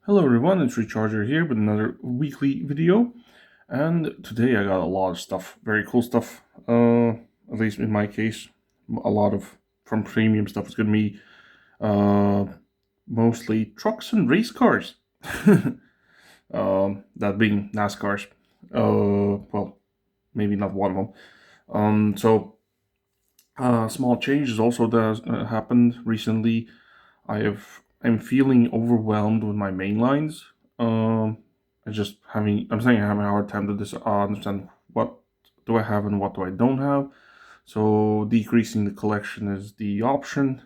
Hello everyone, it's Recharger here with another weekly video, and today I got a lot of stuff, very cool stuff. At least in my case, a lot of from premium stuff is going to be uh, mostly trucks and race cars. That being NASCARs. Well, maybe not one of them. Small changes also that happened recently. I'm feeling overwhelmed with my main lines. I'm saying I'm having a hard time to understand what do I have and what do I don't have. So decreasing the collection is the option,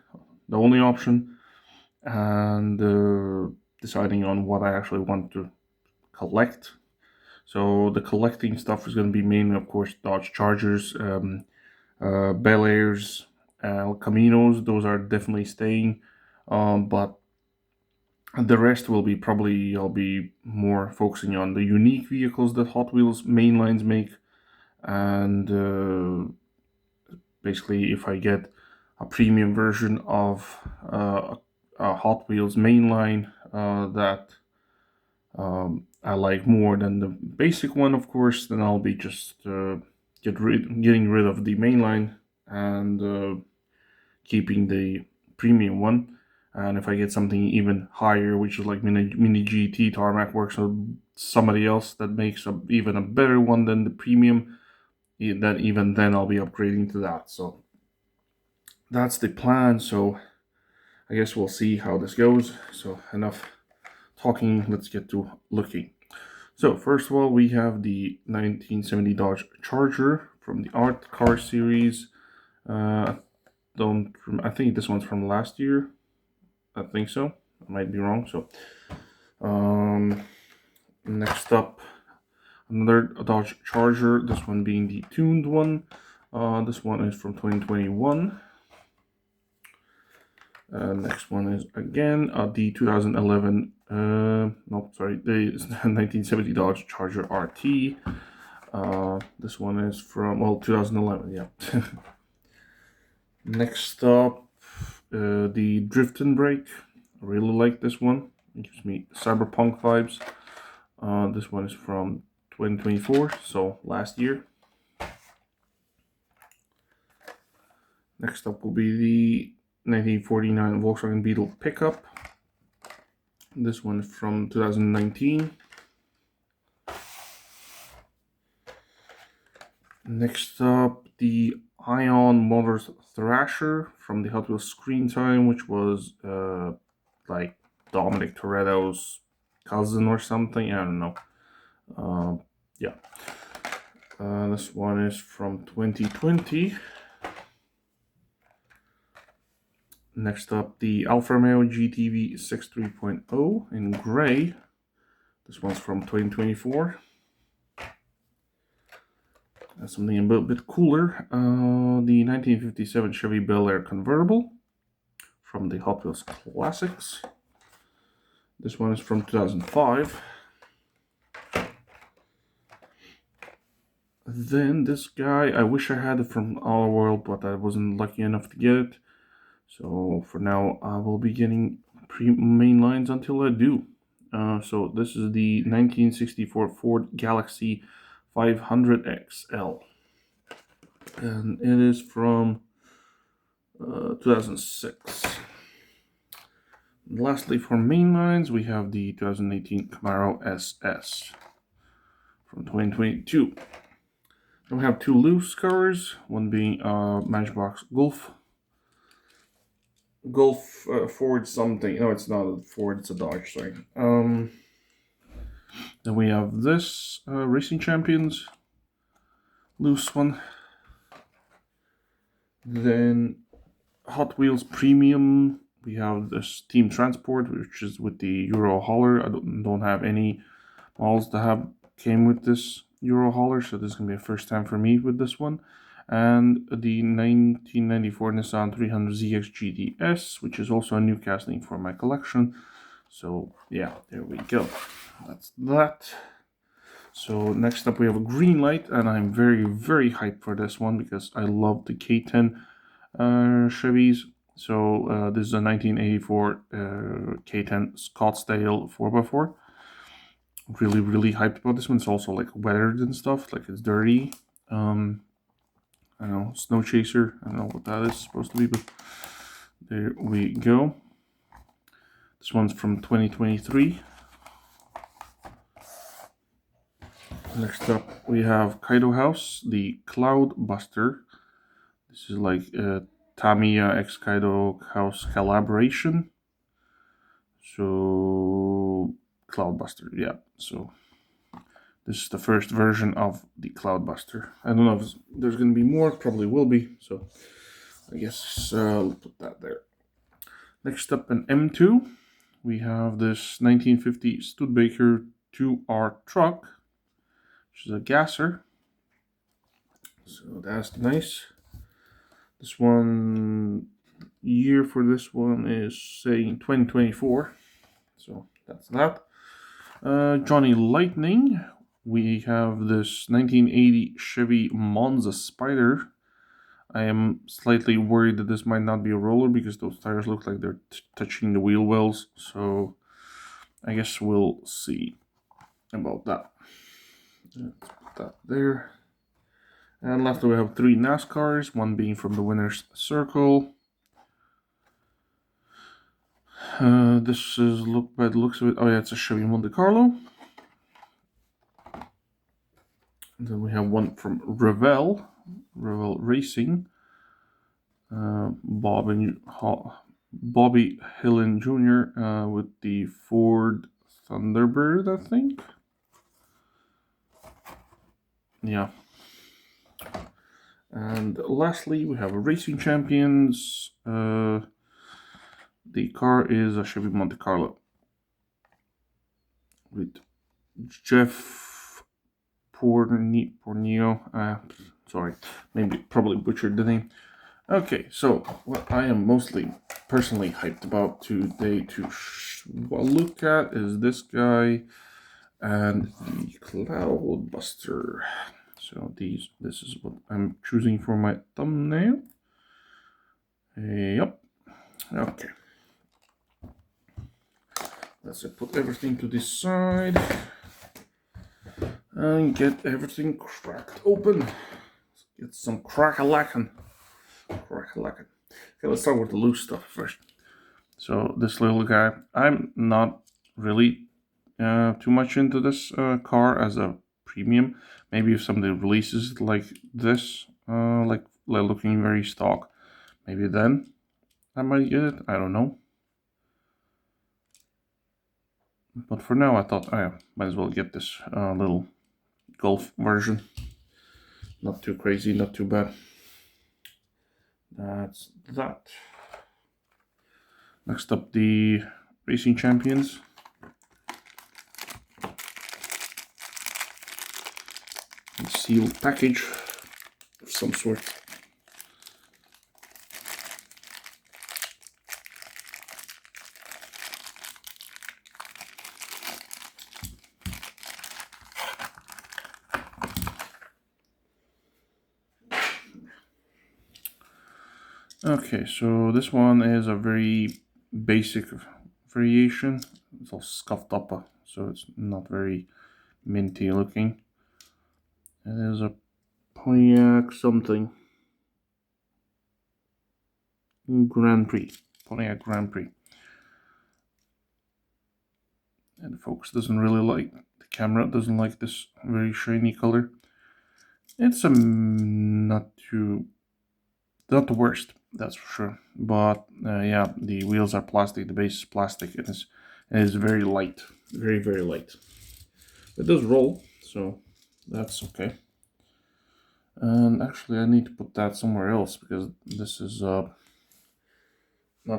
the only option, and deciding on what I actually want to collect. So the collecting stuff is going to be mainly, of course, Dodge Chargers, Bel Airs, Caminos. Those are definitely staying, but the rest will be probably I'll be more focusing on the unique vehicles that Hot Wheels mainlines make, and basically if I get a premium version of a Hot Wheels mainline that I like more than the basic one, of course, then I'll be just getting rid of the mainline and keeping the premium one. And if I get something even higher, which is like mini GT tarmac works, or somebody else that makes even a better one than the premium, that even then I'll be upgrading to that. So that's the plan. So I guess we'll see how this goes. So enough talking. Let's get to looking. So first of all, we have the 1970 Dodge Charger from the Art Car series. Uh, don't I think this one's from last year. I think so. I might be wrong. So, next up, another Dodge Charger. This one being the tuned one. This one is from 2021. Next one is again the 2011. No, sorry, the 1970 Dodge Charger RT. This one is from 2011. Yeah. Next up, the Drift and Brake. I really like this one. It gives me cyberpunk vibes. This one is from 2024, so last year. Next up will be the 1949 Volkswagen Beetle pickup. This one is from 2019. Next up, the Ion Motors Thrasher from the Hot Wheels Screen Time, which was like Dominic Toretto's cousin or something. I don't know. Yeah. This one is from 2020. Next up, the Alfa Romeo GTV 63.0 in gray. This one's from 2024. Something a bit cooler. The 1957 Chevy Bel Air convertible from the Hot Wheels Classics. This one is from 2005. Then this guy, I wish I had it from Our World, but I wasn't lucky enough to get it. So for now, I will be getting main lines until I do. So this is the 1964 Ford Galaxy 500 XL. And it is from 2006. And lastly, for main lines, we have the 2018 Camaro SS from 2022. Then we have two loose cars, one being Matchbox Golf Ford something. No, it's not a Ford, it's a Dodge, sorry. Then we have this Racing Champions loose one. Then Hot Wheels Premium. We have this Team Transport, which is with the Euro hauler. I don't have any models that have came with this Euro hauler, so this is gonna be a first time for me with this one. And the 1994 Nissan 300ZX GTS, which is also a new casting for my collection. So yeah, there we go. That's that. So next up we have a green light, and I'm very, very hyped for this one because I love the K10 Chevys. So this is a 1984 K10 Scottsdale 4x4. Really, really hyped about this one. It's also like weathered and stuff, like it's dirty. I don't know, snow chaser. I don't know what that is supposed to be, but there we go. This one's from 2023. Next up, we have Kaido House, the Cloud Buster. This is like a Tamiya x Kaido House collaboration. So, Cloudbuster, yeah. So, this is the first version of the Cloudbuster. I don't know if there's going to be more, probably will be. So, I guess we'll put that there. Next up, an M2. We have this 1950 Studebaker 2R truck, which is a gasser. So, that's nice. This one, year for this one is saying 2024. So, that's that. Johnny Lightning, we have this 1980 Chevy Monza Spider. I am slightly worried that this might not be a roller because those tires look like they're touching the wheel wells. So I guess we'll see about that. Let's put that there. And lastly, we have 3 NASCARs, one being from the winner's circle. This is, look by the looks of it, oh yeah, it's a Chevy Monte Carlo. And then we have one from Revell Racing. Bobby Hillen Jr. With the Ford Thunderbird, I think. Yeah. And lastly, we have a Racing Champions. The car is a Chevy Monte Carlo with Jeff Pornio. Sorry, probably butchered the name. Okay, so what I am mostly personally hyped about today to look at is this guy and the Cloudbuster. So this is what I'm choosing for my thumbnail. Yep. Okay. Let's put everything to this side and get everything cracked open. Let's get some crack-a-lackin'. Okay, let's start with the loose stuff first. So this little guy, I'm not really too much into this car as a premium. Maybe if somebody releases it like this, like looking very stock, maybe then I might get it. I don't know. But for now, I thought I might as well get this little Golf version. Not too crazy, not too bad. That's that. Next up, the Racing Champions. A sealed package of some sort. Okay, so this one is a very basic variation. It's all scuffed up, so it's not very minty looking. It is a Pontiac something. Grand Prix. Pontiac Grand Prix. And the focus doesn't really like, the camera doesn't like this very shiny color. It's not the worst, that's for sure. But yeah, the wheels are plastic, the base is plastic, and it is very light, very, very light. It does roll, so that's okay. And actually, I need to put that somewhere else because this is not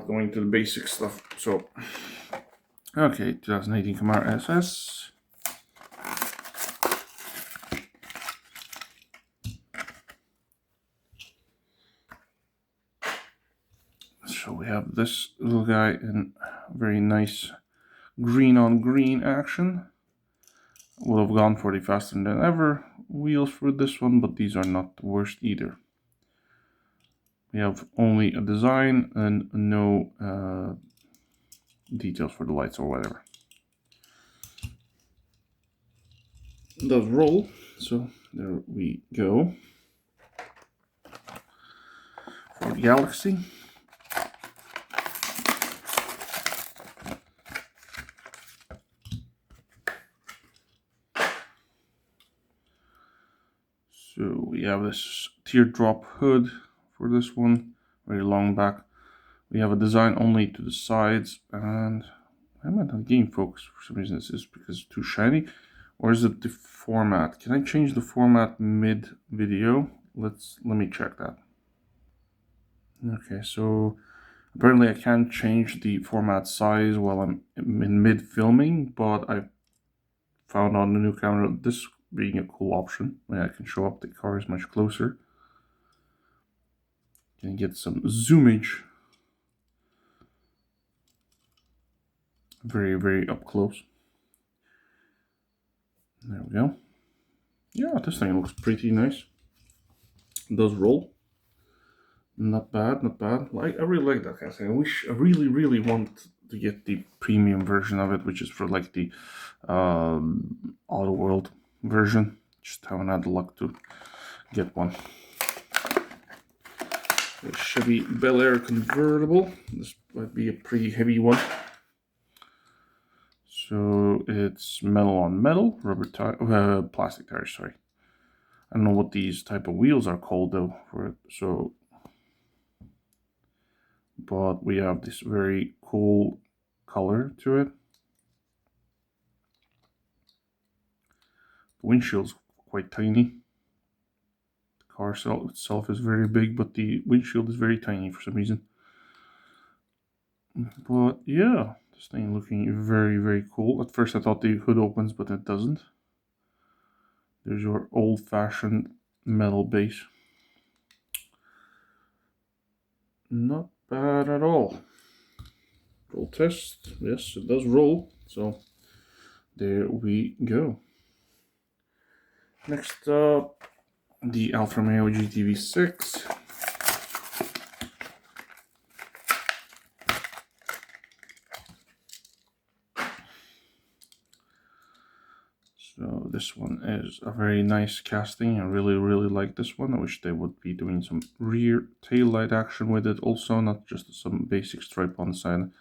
going to the basic stuff. So, okay, 2018 Camaro SS. So we have this little guy in very nice green on green action. Would have gone for the faster than ever wheels for this one, but these are not the worst either. We have only a design and no details for the lights or whatever. It does roll, so there we go. For the Galaxy. So we have this teardrop hood for this one, very long back. We have a design only to the sides, and I'm not game focus for some reason. This is because it's too shiny, or is it the format? Can I change the format mid video? Let me check that. Okay, so apparently I can't change the format size while I'm in mid filming, but I found on the new camera this being a cool option. I can show up the cars much closer. Can get some zoomage. Very, very up close. There we go. Yeah, this thing looks pretty nice. It does roll. Not bad, not bad. I really like that kind of thing. I really, really want to get the premium version of it, which is for like the Auto World version. Just haven't had the luck to get one. A Chevy Bel Air convertible. This might be a pretty heavy one. So it's metal on metal, rubber tire, plastic tires. Sorry, I don't know what these type of wheels are called though for it. So, but we have this very cool color to it. The windshield's quite tiny. The car itself is very big, but the windshield is very tiny for some reason. But yeah, this thing looking very, very cool. At first I thought the hood opens, but it doesn't. There's your old-fashioned metal base. Not bad at all. Roll test. Yes, it does roll. So there we go. Next up, the Alfa Romeo GTV6. So this one is a very nice casting. I really, really like this one. I wish they would be doing some rear tail light action with it also, not just some basic stripe on the side.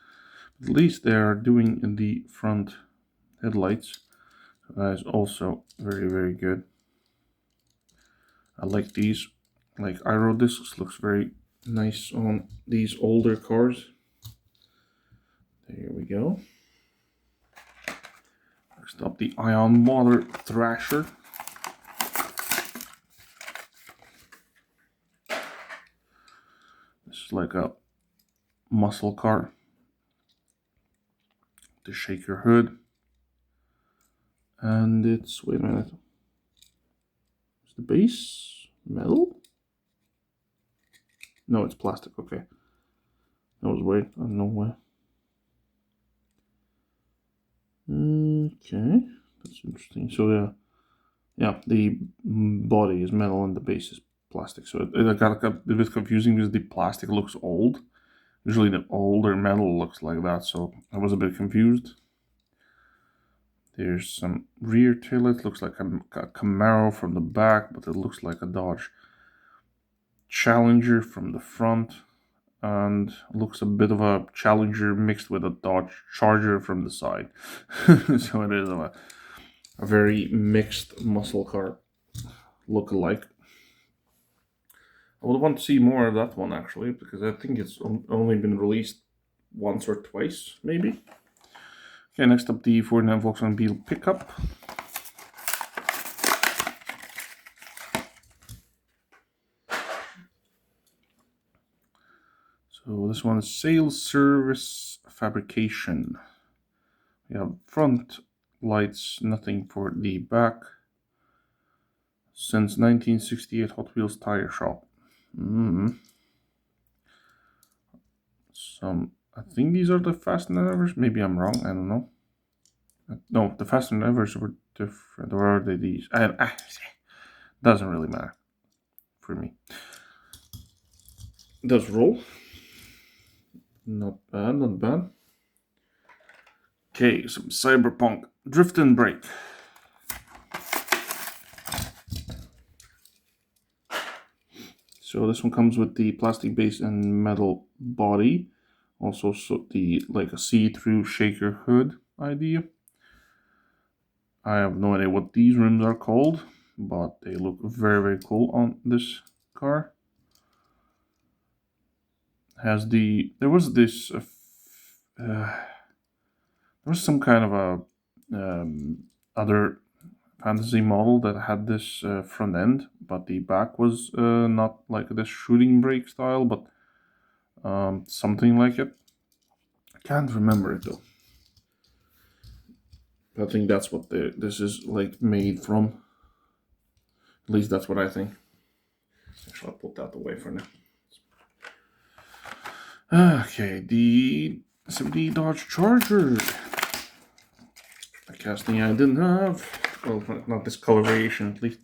At least they are doing the front headlights. So that is also very, very good. I like these. Like Aero discs, looks very nice on these older cars. There we go. Next up, the Ion Motor Thrasher. This is like a muscle car. The shaker hood. And it's, wait a minute. Is the base metal? No, it's plastic, okay. That was weird, I don't know why. Okay, that's interesting. So yeah, the body is metal and the base is plastic. So it got a bit confusing because the plastic looks old. Usually the older metal looks like that, so I was a bit confused. There's some rear taillight, looks like a Camaro from the back, but it looks like a Dodge Challenger from the front, and looks a bit of a Challenger mixed with a Dodge Charger from the side. So it is a very mixed muscle car look-alike. I would want to see more of that one actually, because I think it's only been released once or twice, maybe. Okay, next up, the 49 Volkswagen Beetle pickup. So this one is sales, service, fabrication. We have front lights, nothing for the back. Since 1968 Hot Wheels tire shop. I think these are the Fast and Evers. Maybe I'm wrong, I don't know. No, the Fast and Evers were different. Or are they these? Doesn't really matter for me. does roll. Not bad, not bad. Okay, some Cyberpunk Drift and Break. So this one comes with the plastic base and metal body. Also, so the like a see-through shaker hood idea. I have no idea what these rims are called, but they look very, very cool on this car. Has there was this there was some kind of a other fantasy model that had this front end, but the back was not like this shooting brake style, but something like it. I can't remember it though. I think that's what this is like made from. At least that's what I think. Actually, I'll put that away for now. Okay, the 70 Dodge Charger. A casting I didn't have. Well, not this color variation at least.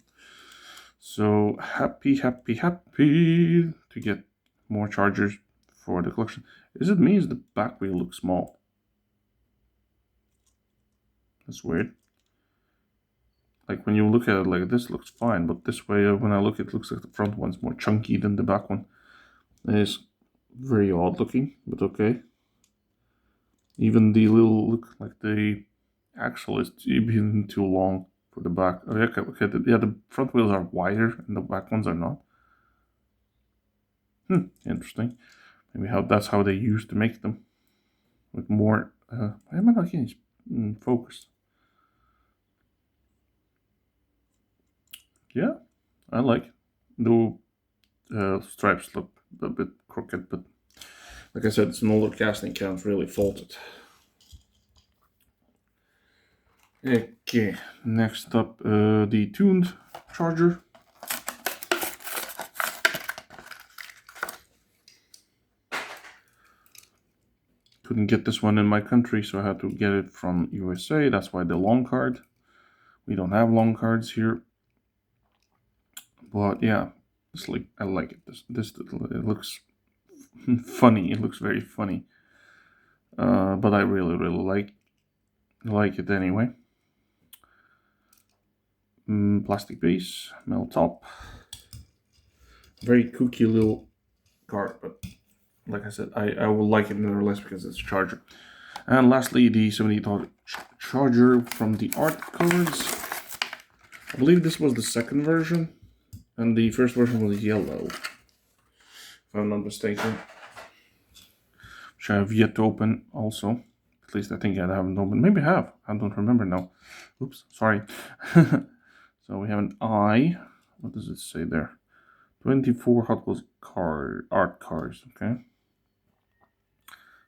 So happy to get more Chargers for the collection. Is it me? Is the back wheel look small? That's weird. Like when you look at it like this, it looks fine, but this way when I look, it looks like the front one's more chunky than the back one. It is very odd looking, but okay. Even the little look like the axle is even too long for the back. Oh, okay, okay. Yeah, the front wheels are wider and the back ones are not. Interesting. Maybe that's how they used to make them with more. Why am I not getting focused? Yeah, I like. The stripes look a bit crooked, but like I said, it's an older casting, can't really fault it. Okay, next up, the tuned Charger. Couldn't get this one in my country, so I had to get it from USA. That's why the long card. We don't have long cards here. But yeah, I like it. This it looks funny. It looks very funny. But I really like it anyway. Plastic base, metal top. Very kooky little car, but like I said, I will like it nevertheless because it's a Charger. And lastly, the 70 Charger from the art cards. I believe this was the second version, and the first version was yellow, if I'm not mistaken. Which I have yet to open also. At least I think I haven't opened. Maybe I have. I don't remember now. Oops, sorry. So we have an eye. What does it say there? 24 Hot Wheels art cars, okay?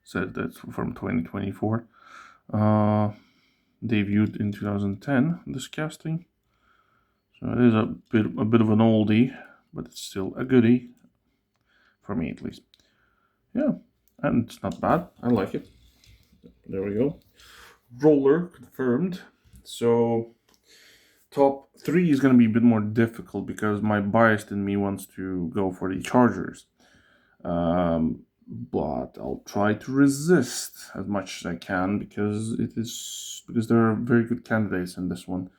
Said that's from 2024. Debuted in 2010, this casting. So it is a bit of an oldie, but it's still a goodie. For me at least. Yeah, and it's not bad. I like it. There we go. Roller confirmed. So top 3 is going to be a bit more difficult because my bias in me wants to go for the Chargers. But I'll try to resist as much as I can because there are very good candidates in this one.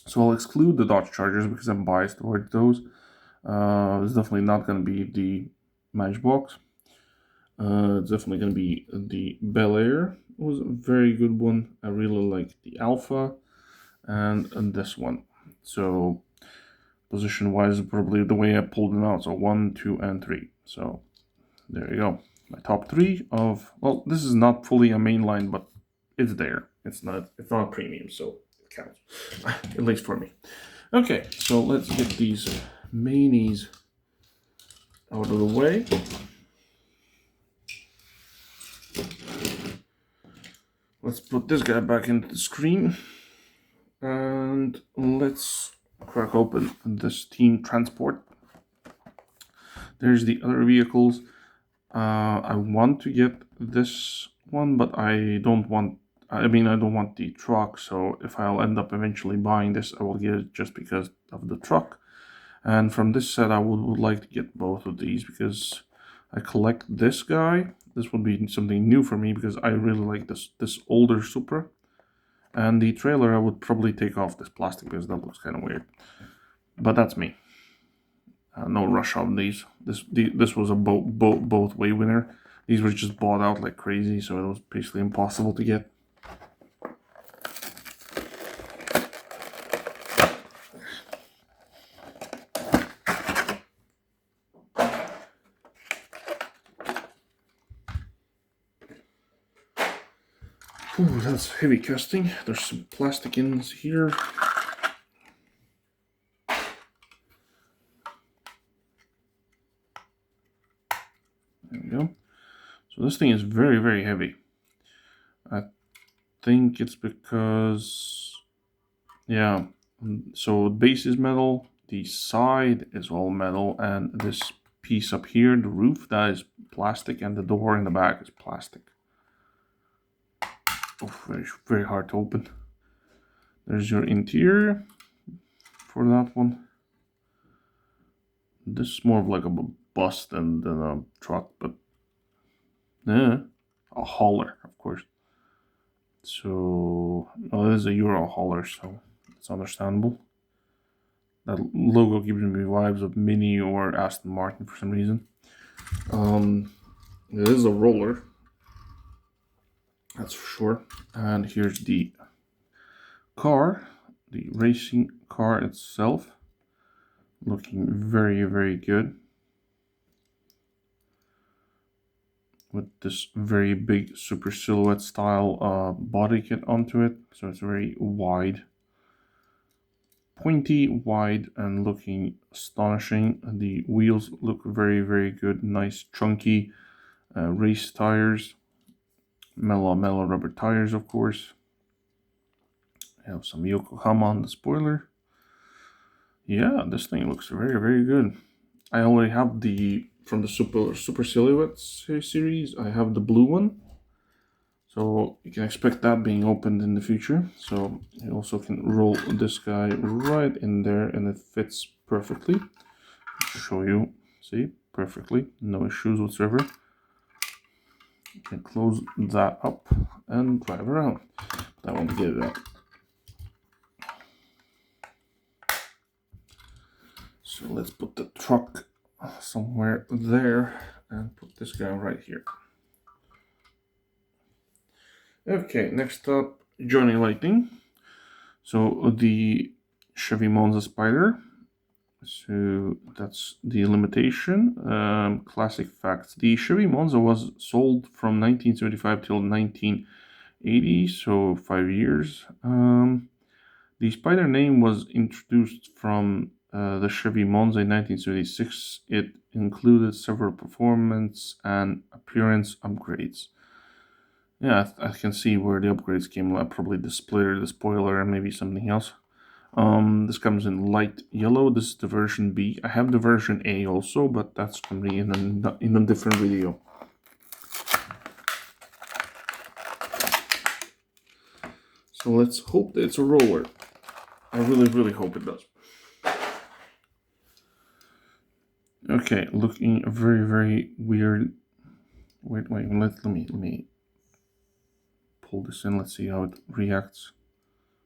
So I'll exclude the Dodge Chargers because I'm biased towards those. It's definitely not going to be the Matchbox. It's definitely going to be the Bel Air. It was a very good one. I really like the Alpha and this one. So position wise, probably the way I pulled them out. So 1, 2, and 3. So there you go. My top 3 of, well, this is not fully a mainline, but it's there. It's not premium, so it counts. At least for me. Okay, so let's get these mainies out of the way. Let's put this guy back into the screen. And let's crack open this Team Transport. There's the other vehicles. I want to get this one, but I don't want the truck, so if I'll end up eventually buying this, I will get it just because of the truck. And from this set, I would like to get both of these because I collect this guy. This would be something new for me because I really like this older Supra. And the trailer, I would probably take off this plastic because that looks kind of weird. But that's me. No rush on these. This was a both way winner. These were just bought out like crazy, so it was basically impossible to get. Ooh, that's heavy casting. There's some plastic ends here. There we go. So this thing is very, very heavy. I think it's because, yeah, so the base is metal, the side is all metal, and this piece up here, the roof, that is plastic, and the door in the back is plastic. Oh, very, very hard to open. There's your interior for that one. This is more of like a bus than a truck, but yeah, a hauler, of course. So, well, it is a Euro hauler, so it's understandable. That logo gives me vibes of Mini or Aston Martin for some reason. It is a roller, that's for sure. And here's the car, the racing car itself, looking very, very good. With this very big super silhouette style body kit onto it, so it's very wide, pointy, wide, and looking astonishing. The wheels look very, very good, nice chunky race tires, mellow rubber tires, of course. I have some Yokohama on the spoiler. Yeah, this thing looks very, very good. I already have the from the Super Silhouettes series. I have the blue one, so you can expect that being opened in the future. So you also can roll this guy right in there, and it fits perfectly. I'll show you, see, perfectly, no issues whatsoever. You can close that up and drive around. But I won't get it out. So let's put the truck somewhere there and put this guy right here. Okay, next up, Johnny Lightning. So the Chevy Monza Spider. So that's the limitation. Classic facts. The Chevy Monza was sold from 1975 till 1980, so 5 years. The Spider name was introduced from the Chevy Monza in 1976. It included several performance and appearance upgrades. Yeah, I can see where the upgrades came. Probably the splitter, the spoiler, and maybe something else. This comes in light yellow. This is the version B. I have the version A also, but that's going to be in a different video. So let's hope that it's a roller. I really hope it does. Okay, looking very weird. Wait, let me pull this in. Let's see how it reacts.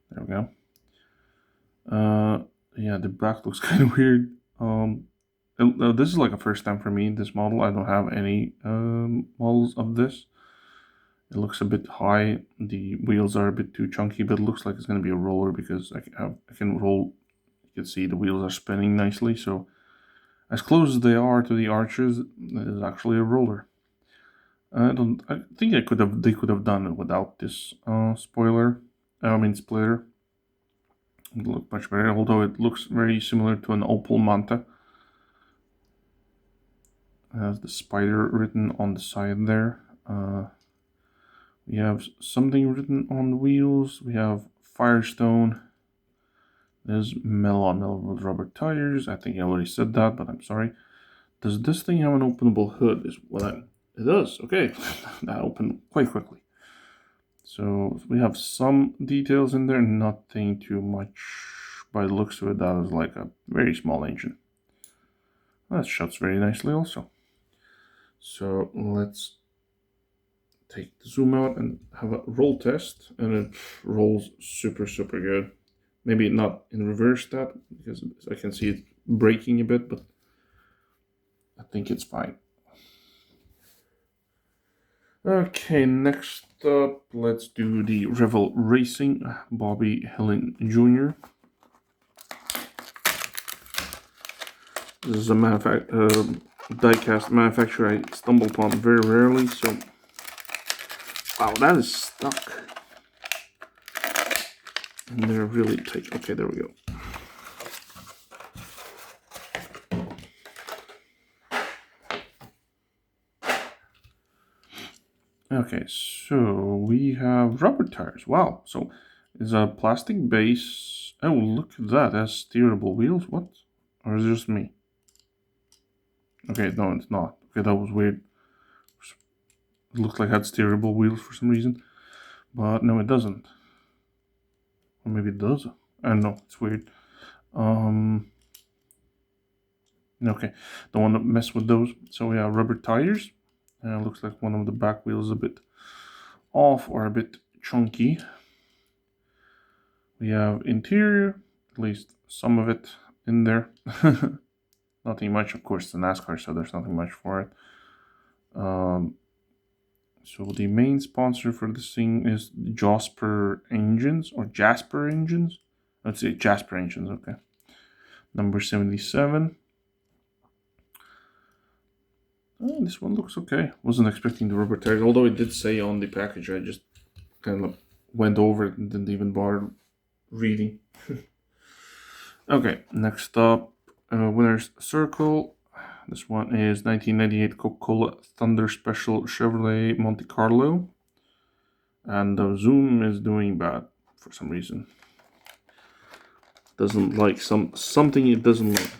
There we go. Yeah, the back looks kind of weird. This is like a first time for me, this model. I don't have any models of this. It looks a bit high. The wheels are a bit too chunky, but it looks like it's going to be a roller because I can roll. You can see the wheels are spinning nicely. So as close as they are to the arches, it is actually a roller. I think they could have done it without this splitter. It look much better, although it looks very similar to an Opel Manta. It has the spider written on the side there. We have something written on the wheels. We have Firestone. There's mellow rubber tires. I think I already said that, but I'm sorry. Does this thing have an openable hood? It does. Okay, that opened quite quickly. So we have some details in there, nothing too much. By the looks of it, that is like a very small engine. That shuts very nicely also. So let's take the zoom out and have a roll test, and it rolls super good. Maybe not in reverse that, because I can see it breaking a bit, but I think it's fine. Okay, next up, let's do the Revel Racing Bobby Helen Jr. This is a diecast manufacturer I stumble upon very rarely, so wow, that is stuck. And they're really tight. Okay, there we go. Okay, so we have rubber tires. Wow, so it's a plastic base. Oh, look at that. It has steerable wheels. What? Or is it just me? Okay, no, it's not. Okay, that was weird. It looked like it had steerable wheels for some reason. But no, it doesn't. Or maybe it does. I don't know. It's weird. Okay, don't want to mess with those. So we have rubber tires. And it looks like one of the back wheels is a bit off or a bit chunky. We have interior, at least some of it in there. Nothing much, of course, the NASCAR, so there's nothing much for it. So the main sponsor for this thing is Jasper Engines, or Jasper Engines. Let's say Jasper Engines, okay. Number 77. Oh, this one looks okay. Wasn't expecting the rubber tires, although it did say on the package. I just kind of went over it and didn't even bother reading. Okay, next up, winner's circle. This one is 1998 Coca-Cola Thunder Special Chevrolet Monte Carlo. And the zoom is doing bad for some reason. Doesn't like something it doesn't like.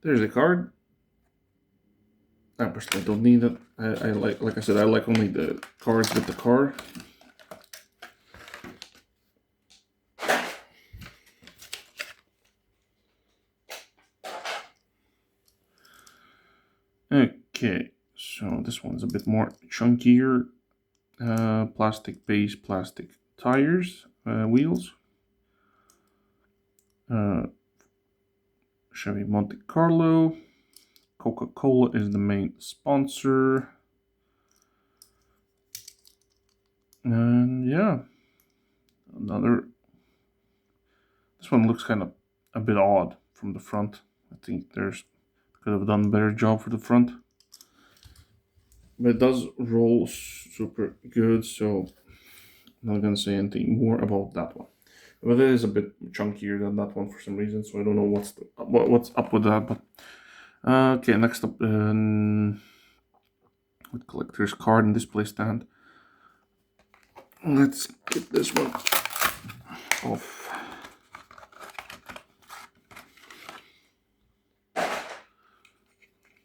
There's a card. I personally don't need it. I like I said, I like only the cards with the car. Okay, so this one's a bit more chunkier. Plastic base, plastic tires, wheels. Chevy Monte Carlo. Coca-Cola is the main sponsor. And yeah, this one looks kind of a bit odd from the front. I think could have done a better job for the front. But it does roll super good, so I'm not gonna say anything more about that one. But it is a bit chunkier than that one for some reason, so I don't know what's up with that. But okay, next up, with collector's card and display stand. Let's get this one off.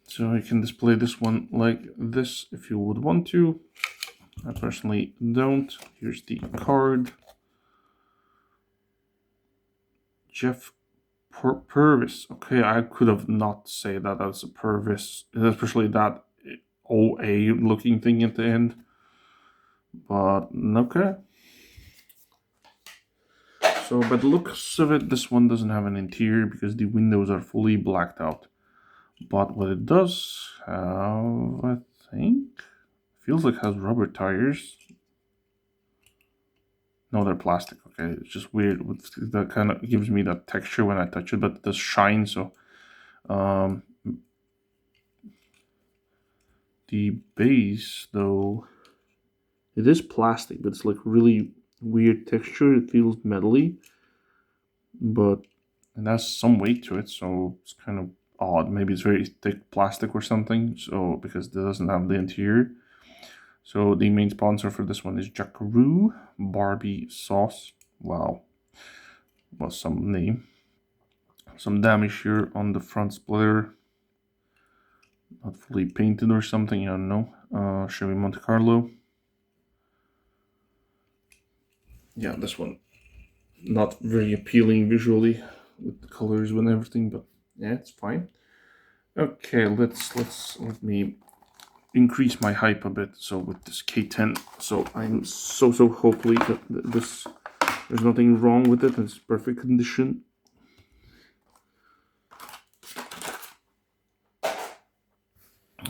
So you can display this one like this if you would want to. I personally don't. Here's the card. Jeff Purvis. Okay, I could have not said that as a Purvis, especially that OA looking thing at the end. But okay. So by the looks of it, this one doesn't have an interior because the windows are fully blacked out. But what it does have, I think, feels like it has rubber tires. No, they're plastic. Okay, it's just weird. That kind of gives me that texture when I touch it, but it does shine. So, the base though, it is plastic, but it's like really weird texture. It feels metally, but it has some weight to it, so it's kind of odd. Maybe it's very thick plastic or something. So because it doesn't have the interior. So the main sponsor for this one is Jackaroo Barbie Sauce. Wow, well, some name. Some damage here on the front splitter. not fully painted or something, I don't know. Chevy Monte Carlo. Yeah, this one not very appealing visually with the colors and everything, but yeah, it's fine. Okay, let me increase my hype a bit. So with this K10, so I'm so hopefully that this there's nothing wrong with it. It's perfect condition.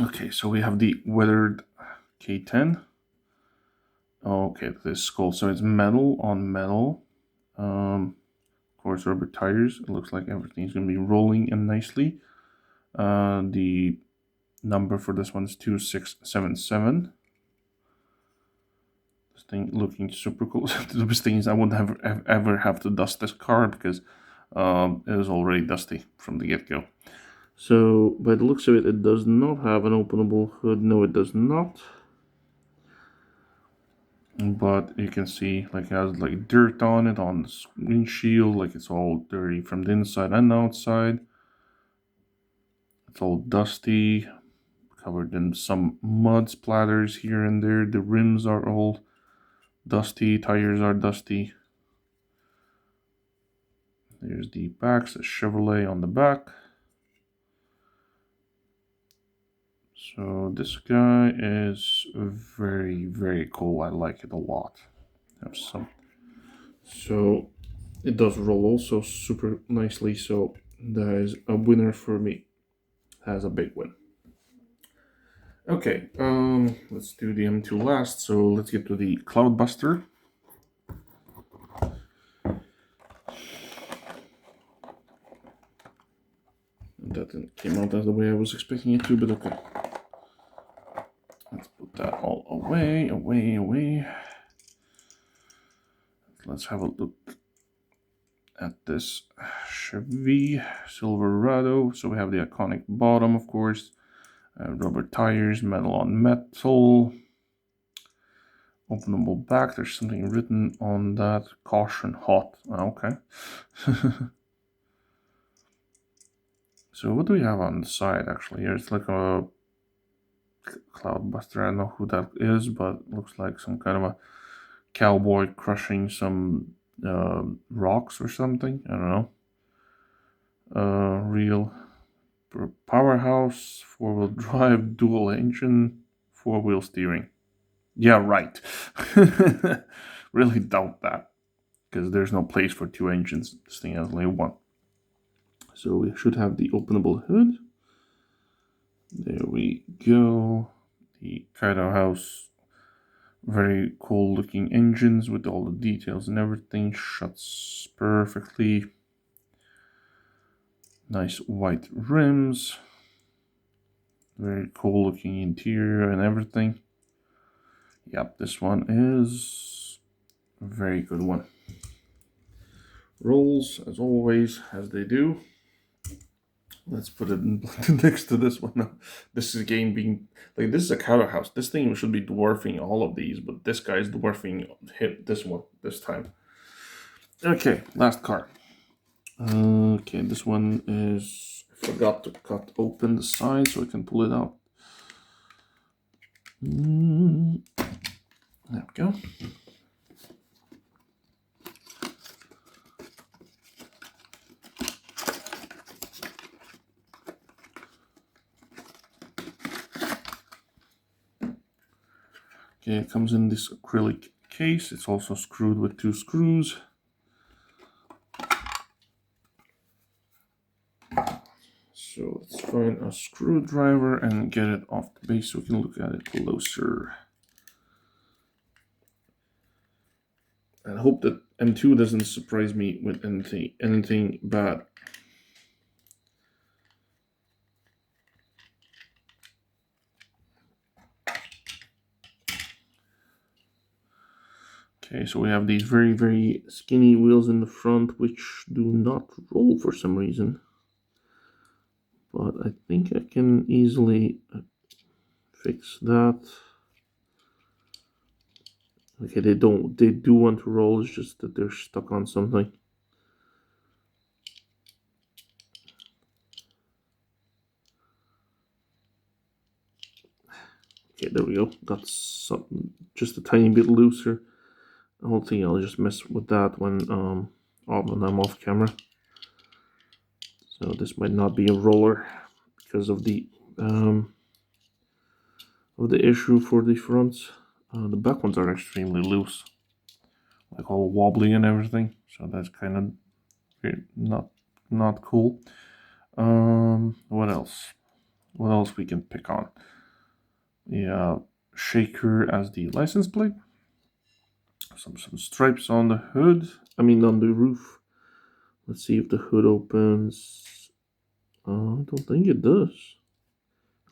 Okay, so we have the weathered K10. Okay, this is cool. So it's metal on metal. Of course, rubber tires. It looks like everything's gonna be rolling in nicely. The number for this one is 2677. This thing looking super cool. The best thing is I wouldn't ever have to dust this car because it was already dusty from the get-go. So by the looks of it, it does not have an openable hood. No, it does not. But you can see like it has like dirt on it on the windshield, like it's all dirty from the inside and outside. It's all dusty, covered in some mud splatters here and there. The rims are all dusty, tires are dusty. There's the back, says Chevrolet on the back. So this guy is very cool. I like it a lot. Have some. So it does roll also super nicely. So that is a winner for me. Has a big win. Okay, let's do the M2 last. So let's get to the Cloudbuster. That didn't came out as the way I was expecting it to, but okay. Let's put that all away. Let's have a look at this Chevy Silverado. So we have the iconic bottom, of course, rubber tires, metal on metal, openable back. There's something written on that. Caution, hot. Okay. So what do we have on the side actually? It's like a Cloudbuster. I don't know who that is, but it looks like some kind of a cowboy crushing some rocks or something. I don't know. Real powerhouse, 4-wheel drive, dual engine, 4-wheel steering. Yeah, right. Really doubt that because there's no place for two engines. This thing has only one. So we should have the openable hood. There we go. The Kaido House, very cool looking engines with all the details and everything. Shuts perfectly. Nice white rims. Very cool looking interior and everything. Yep, this one is a very good one. Rolls as always, as they do. Let's put it next to this one now. This is again being like this is a Kaido House. This thing should be dwarfing all of these, but this guy's dwarfing this one this time. Okay, last car. Okay, this one is I forgot to cut open the side so I can pull it out. There we go. Okay, it comes in this acrylic case. It's also screwed with 2 screws. So let's find a screwdriver and get it off the base so we can look at it closer. And I hope that M2 doesn't surprise me with anything bad. Okay, so we have these very skinny wheels in the front which do not roll for some reason. But I think I can easily fix that. Okay, they do want to roll, it's just that they're stuck on something. Okay, there we go. That's something just a tiny bit looser. The whole thing, I'll just mess with that when I'm off camera. So this might not be a roller because of the issue for the fronts. The back ones are extremely loose, like all wobbly and everything. So that's kind of not cool. What else? What else we can pick on? The shaker as the license plate. Some stripes on the hood. I mean on the roof. Let's see if the hood opens. I don't think it does.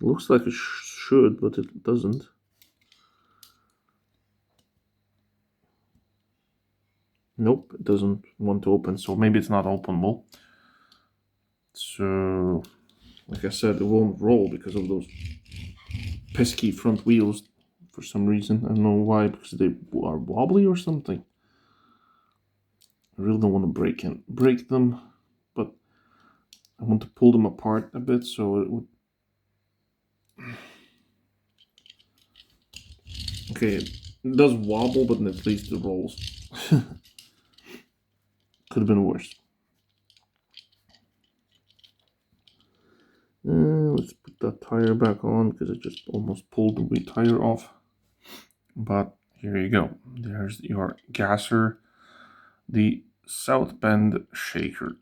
It looks like it should, but it doesn't. Nope, it doesn't want to open, so maybe it's not openable. So, like I said, it won't roll because of those pesky front wheels for some reason. I don't know why, because they are wobbly or something. I really don't want to break them, but I want to pull them apart a bit so it would. Okay, it does wobble, but at least it rolls. Could have been worse. Let's put that tire back on because it just almost pulled the tire off. But here you go. There's your gasser, the South Bend shaker.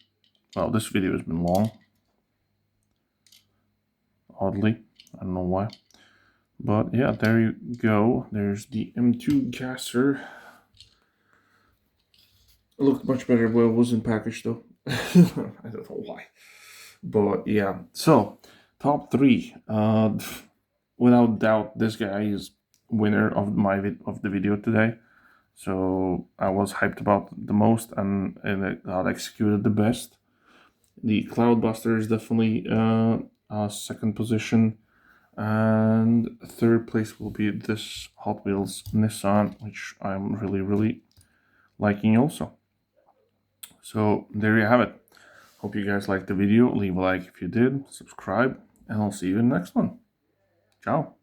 Well, this video has been long. Oddly, I don't know why. But yeah, there you go. There's the M2 gasser. It looked much better when it wasn't packaged though. I don't know why. But yeah, so top three. Without doubt, this guy is winner of the video today. So I was hyped about the most, and it got executed the best. The Cloudbuster is definitely second position, and third place will be this Hot Wheels Nissan, which I'm really liking also. So there you have it. Hope you guys liked the video. Leave a like if you did, subscribe, and I'll see you in the next one. Ciao.